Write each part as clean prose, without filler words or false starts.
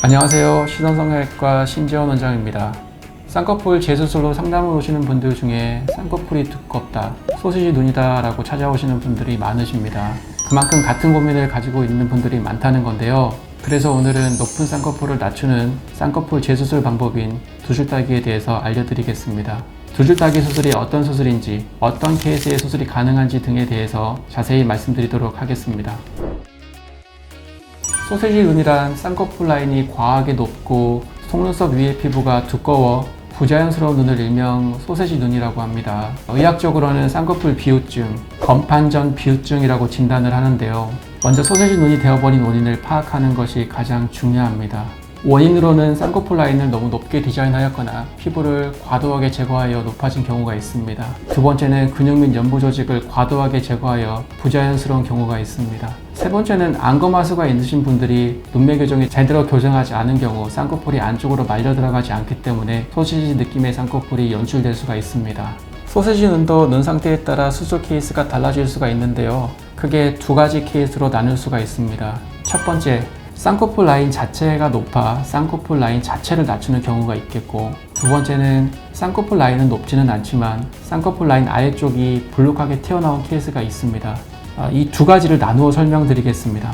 안녕하세요. 시선성형외과 신재원 원장입니다. 쌍꺼풀 재수술로 상담을 오시는 분들 중에 쌍꺼풀이 두껍다, 소시지 눈이다 라고 찾아오시는 분들이 많으십니다. 그만큼 같은 고민을 가지고 있는 분들이 많다는 건데요. 그래서 오늘은 높은 쌍꺼풀을 낮추는 쌍꺼풀 재수술 방법인 두줄 따기에 대해서 알려드리겠습니다. 두줄 따기 수술이 어떤 수술인지, 어떤 케이스에 수술이 가능한지 등에 대해서 자세히 말씀드리도록 하겠습니다. 소시지 눈이란 쌍꺼풀 라인이 과하게 높고 속눈썹 위의 피부가 두꺼워 부자연스러운 눈을 일명 소세지 눈이라고 합니다. 의학적으로는 쌍꺼풀 비후증, 건판전 비후증이라고 진단을 하는데요. 먼저 소세지 눈이 되어버린 원인을 파악하는 것이 가장 중요합니다. 원인으로는 쌍꺼풀 라인을 너무 높게 디자인하였거나 피부를 과도하게 제거하여 높아진 경우가 있습니다. 두 번째는 근육 및 연부 조직을 과도하게 제거하여 부자연스러운 경우가 있습니다. 세 번째는 안검하수가 있으신 분들이 눈매 교정이 제대로 교정하지 않은 경우 쌍꺼풀이 안쪽으로 말려 들어가지 않기 때문에 소시지 느낌의 쌍꺼풀이 연출될 수가 있습니다. 소시지 눈도 눈 상태에 따라 수술 케이스가 달라질 수가 있는데요. 크게 두 가지 케이스로 나눌 수가 있습니다. 첫 번째, 쌍꺼풀 라인 자체가 높아 쌍꺼풀 라인 자체를 낮추는 경우가 있겠고, 두 번째는 쌍꺼풀 라인은 높지는 않지만 쌍꺼풀 라인 아래쪽이 불룩하게 튀어나온 케이스가 있습니다. 이 두 가지를 나누어 설명드리겠습니다.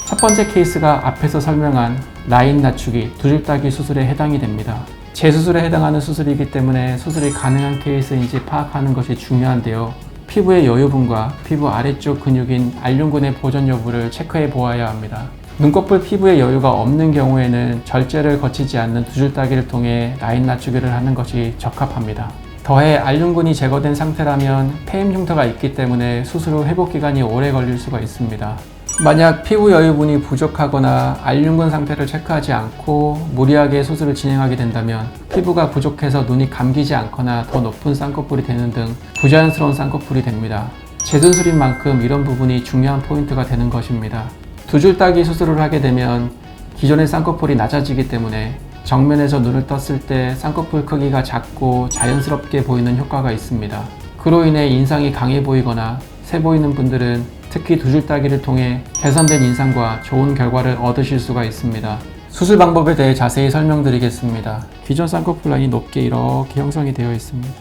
첫 번째 케이스가 앞에서 설명한 라인 낮추기, 두줄 따기 수술에 해당이 됩니다. 재수술에 해당하는 수술이기 때문에 수술이 가능한 케이스인지 파악하는 것이 중요한데요. 피부의 여유분과 피부 아래쪽 근육인 알륜근의 보존 여부를 체크해 보아야 합니다. 눈꺼풀 피부의 여유가 없는 경우에는 절제를 거치지 않는 두줄 따기를 통해 라인 낮추기를 하는 것이 적합합니다. 더해 알륜근이 제거된 상태라면 폐임 흉터가 있기 때문에 수술 후 회복 기간이 오래 걸릴 수가 있습니다. 만약 피부 여유분이 부족하거나 알륜근 상태를 체크하지 않고 무리하게 수술을 진행하게 된다면 피부가 부족해서 눈이 감기지 않거나 더 높은 쌍꺼풀이 되는 등 부자연스러운 쌍꺼풀이 됩니다. 재수술인 만큼 이런 부분이 중요한 포인트가 되는 것입니다. 두줄 따기 수술을 하게 되면 기존의 쌍꺼풀이 낮아지기 때문에 정면에서 눈을 떴을 때 쌍꺼풀 크기가 작고 자연스럽게 보이는 효과가 있습니다. 그로 인해 인상이 강해 보이거나 세 보이는 분들은 특히 두줄 따기를 통해 개선된 인상과 좋은 결과를 얻으실 수가 있습니다. 수술 방법에 대해 자세히 설명드리겠습니다. 기존 쌍꺼풀 라인이 높게 이렇게 형성이 되어 있습니다.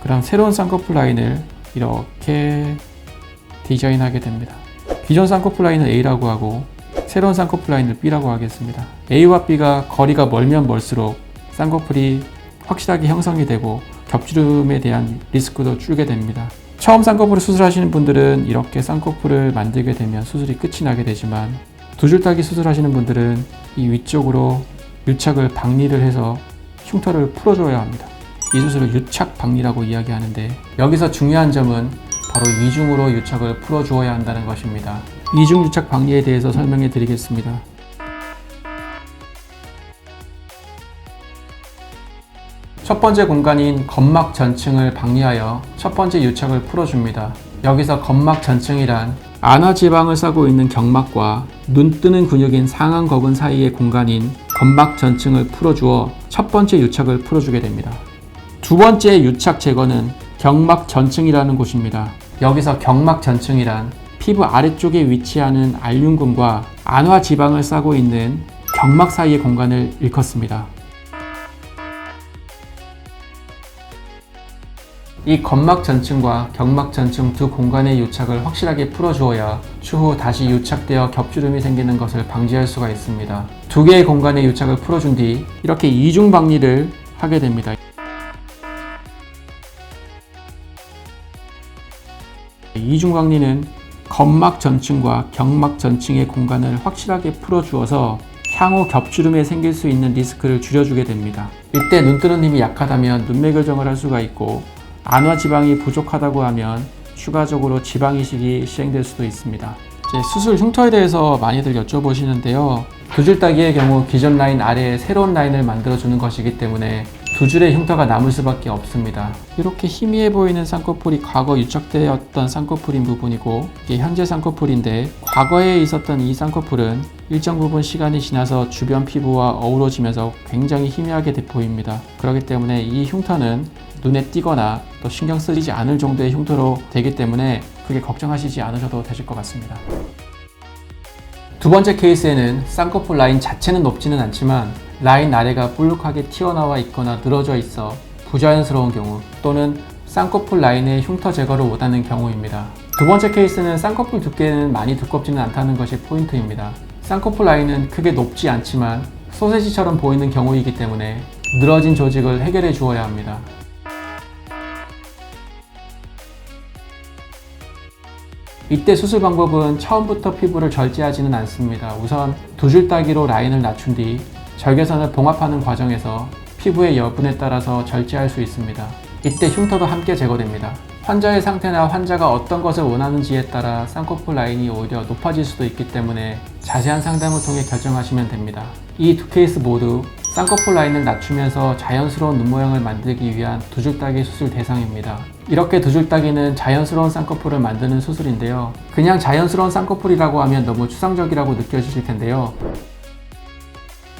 그럼 새로운 쌍꺼풀 라인을 이렇게 디자인하게 됩니다. 기존 쌍꺼풀 라인을 A라고 하고 새로운 쌍꺼풀 라인을 B라고 하겠습니다. A와 B가 거리가 멀면 멀수록 쌍꺼풀이 확실하게 형성이 되고 겹주름에 대한 리스크도 줄게 됩니다. 처음 쌍꺼풀을 수술하시는 분들은 이렇게 쌍꺼풀을 만들게 되면 수술이 끝이 나게 되지만, 두줄 따기 수술하시는 분들은 이 위쪽으로 유착을 박리를 해서 흉터를 풀어줘야 합니다. 이 수술을 유착 박리라고 이야기하는데, 여기서 중요한 점은 바로 이중으로 유착을 풀어주어야 한다는 것입니다. 이중 유착 박리에 대해서 설명해 드리겠습니다. 첫 번째 공간인 점막 전층을 박리하여 첫 번째 유착을 풀어줍니다. 여기서 점막 전층이란 안화 지방을 싸고 있는 경막과 눈 뜨는 근육인 상안거근 사이의 공간인 점막 전층을 풀어주어 첫 번째 유착을 풀어주게 됩니다. 두 번째 유착 제거는 경막 전층이라는 곳입니다. 여기서 경막 전층이란 피부 아래쪽에 위치하는 알륜근과 안화 지방을 싸고 있는 경막 사이의 공간을 일컫습니다. 이 점막 전층과 경막 전층 두 공간의 유착을 확실하게 풀어주어야 추후 다시 유착되어 겹주름이 생기는 것을 방지할 수가 있습니다. 두 개의 공간의 유착을 풀어준 뒤 이렇게 이중 박리를 하게 됩니다. 이중 박리는 점막 전층과 경막 전층의 공간을 확실하게 풀어주어서 향후 겹주름에 생길 수 있는 리스크를 줄여주게 됩니다. 이때 눈 뜨는 힘이 약하다면 눈매 교정을 할 수가 있고, 안화 지방이 부족하다고 하면 추가적으로 지방 이식이 시행될 수도 있습니다. 이제 수술 흉터에 대해서 많이들 여쭤보시는데요. 두줄 따기의 경우 기존 라인 아래에 새로운 라인을 만들어주는 것이기 때문에 두 줄의 흉터가 남을 수밖에 없습니다. 이렇게 희미해 보이는 쌍꺼풀이 과거 유착되었던 쌍꺼풀인 부분이고, 이게 현재 쌍꺼풀인데, 과거에 있었던 이 쌍꺼풀은 일정 부분 시간이 지나서 주변 피부와 어우러지면서 굉장히 희미하게 보입니다. 그렇기 때문에 이 흉터는 눈에 띄거나 또 신경 쓰이지 않을 정도의 흉터로 되기 때문에 크게 걱정하시지 않으셔도 되실 것 같습니다. 두 번째 케이스에는 쌍꺼풀 라인 자체는 높지는 않지만 라인 아래가 볼록하게 튀어나와 있거나 늘어져 있어 부자연스러운 경우 또는 쌍꺼풀 라인의 흉터 제거를 원하는 경우입니다. 두 번째 케이스는 쌍꺼풀 두께는 많이 두껍지는 않다는 것이 포인트입니다. 쌍꺼풀 라인은 크게 높지 않지만 소세지처럼 보이는 경우이기 때문에 늘어진 조직을 해결해 주어야 합니다. 이때 수술 방법은 처음부터 피부를 절제하지는 않습니다. 우선 두 줄 따기로 라인을 낮춘 뒤 절개선을 봉합하는 과정에서 피부의 여분에 따라서 절제할 수 있습니다. 이때 흉터도 함께 제거됩니다. 환자의 상태나 환자가 어떤 것을 원하는지에 따라 쌍꺼풀 라인이 오히려 높아질 수도 있기 때문에 자세한 상담을 통해 결정하시면 됩니다. 이 두 케이스 모두 쌍꺼풀 라인을 낮추면서 자연스러운 눈 모양을 만들기 위한 두 줄 따기 수술 대상입니다. 이렇게 두 줄 따기는 자연스러운 쌍꺼풀을 만드는 수술인데요. 그냥 자연스러운 쌍꺼풀이라고 하면 너무 추상적이라고 느껴지실 텐데요.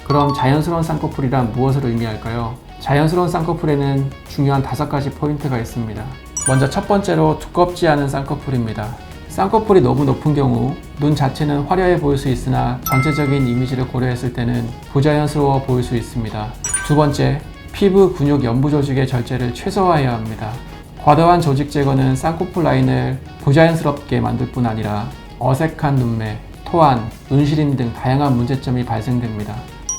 그럼 자연스러운 쌍꺼풀이란 무엇을 의미할까요? 자연스러운 쌍꺼풀에는 중요한 5가지 포인트가 있습니다. 먼저 첫 번째로 두껍지 않은 쌍꺼풀입니다. 쌍꺼풀이 너무 높은 경우 눈 자체는 화려해 보일 수 있으나 전체적인 이미지를 고려했을 때는 부자연스러워 보일 수 있습니다. 두 번째, 피부 근육 연부 조직의 절제를 최소화해야 합니다. 과도한 조직 제거는 쌍꺼풀 라인을 부자연스럽게 만들 뿐 아니라 어색한 눈매, 토한, 눈시림 등 다양한 문제점이 발생됩니다.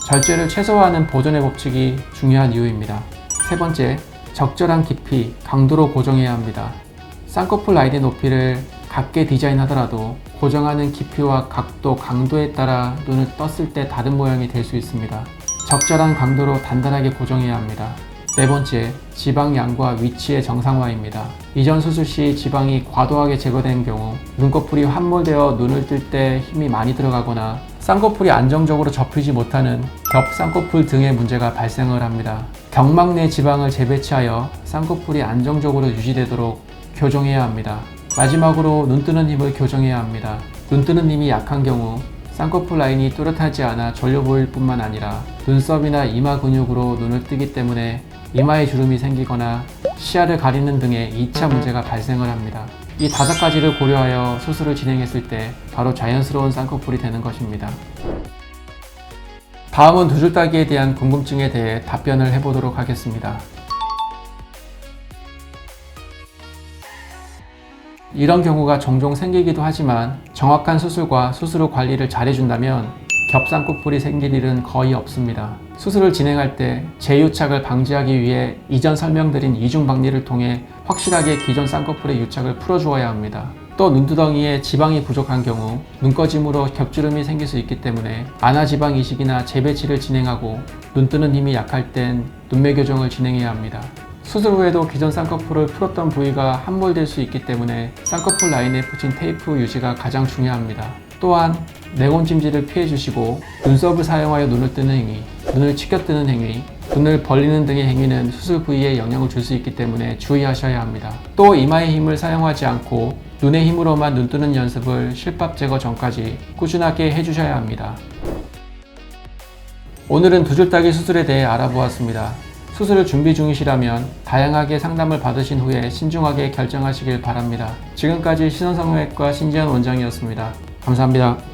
절제를 최소화하는 보존의 법칙이 중요한 이유입니다. 세 번째, 적절한 깊이, 강도로 고정해야 합니다. 쌍꺼풀 라인의 높이를 같게 디자인하더라도 고정하는 깊이와 각도, 강도에 따라 눈을 떴을 때 다른 모양이 될 수 있습니다. 적절한 강도로 단단하게 고정해야 합니다. 네 번째, 지방 양과 위치의 정상화입니다. 이전 수술 시 지방이 과도하게 제거된 경우 눈꺼풀이 함몰되어 눈을 뜰 때 힘이 많이 들어가거나 쌍꺼풀이 안정적으로 접히지 못하는 겹쌍꺼풀 등의 문제가 발생을 합니다. 경막 내 지방을 재배치하여 쌍꺼풀이 안정적으로 유지되도록 교정해야 합니다. 마지막으로 눈 뜨는 힘을 교정해야 합니다. 눈 뜨는 힘이 약한 경우 쌍꺼풀 라인이 뚜렷하지 않아 졸려 보일 뿐만 아니라 눈썹이나 이마 근육으로 눈을 뜨기 때문에 이마에 주름이 생기거나 시야를 가리는 등의 2차 문제가 발생을 합니다. 이 5가지를 고려하여 수술을 진행했을 때 바로 자연스러운 쌍꺼풀이 되는 것입니다. 다음은 두 줄 따기에 대한 궁금증에 대해 답변을 해보도록 하겠습니다. 이런 경우가 종종 생기기도 하지만 정확한 수술과 수술 후 관리를 잘 해준다면 겹쌍꺼풀이 생길 일은 거의 없습니다. 수술을 진행할 때 재유착을 방지하기 위해 이전 설명드린 이중박리를 통해 확실하게 기존 쌍꺼풀의 유착을 풀어주어야 합니다. 또 눈두덩이에 지방이 부족한 경우 눈꺼짐으로 겹주름이 생길 수 있기 때문에 안아지방 이식이나 재배치를 진행하고 눈 뜨는 힘이 약할 땐 눈매 교정을 진행해야 합니다. 수술 후에도 기존 쌍꺼풀을 풀었던 부위가 함몰될 수 있기 때문에 쌍꺼풀 라인에 붙인 테이프 유지가 가장 중요합니다. 또한 내곤찜질을 피해주시고 눈썹을 사용하여 눈을 뜨는 행위, 눈을 치켜뜨는 행위, 눈을 벌리는 등의 행위는 수술 부위에 영향을 줄 수 있기 때문에 주의하셔야 합니다. 또 이마의 힘을 사용하지 않고 눈의 힘으로만 눈 뜨는 연습을 실밥 제거 전까지 꾸준하게 해주셔야 합니다. 오늘은 두 줄 따기 수술에 대해 알아보았습니다. 수술을 준비 중이시라면 다양하게 상담을 받으신 후에 신중하게 결정하시길 바랍니다. 지금까지 신원성형외과 신지현 원장이었습니다. 감사합니다.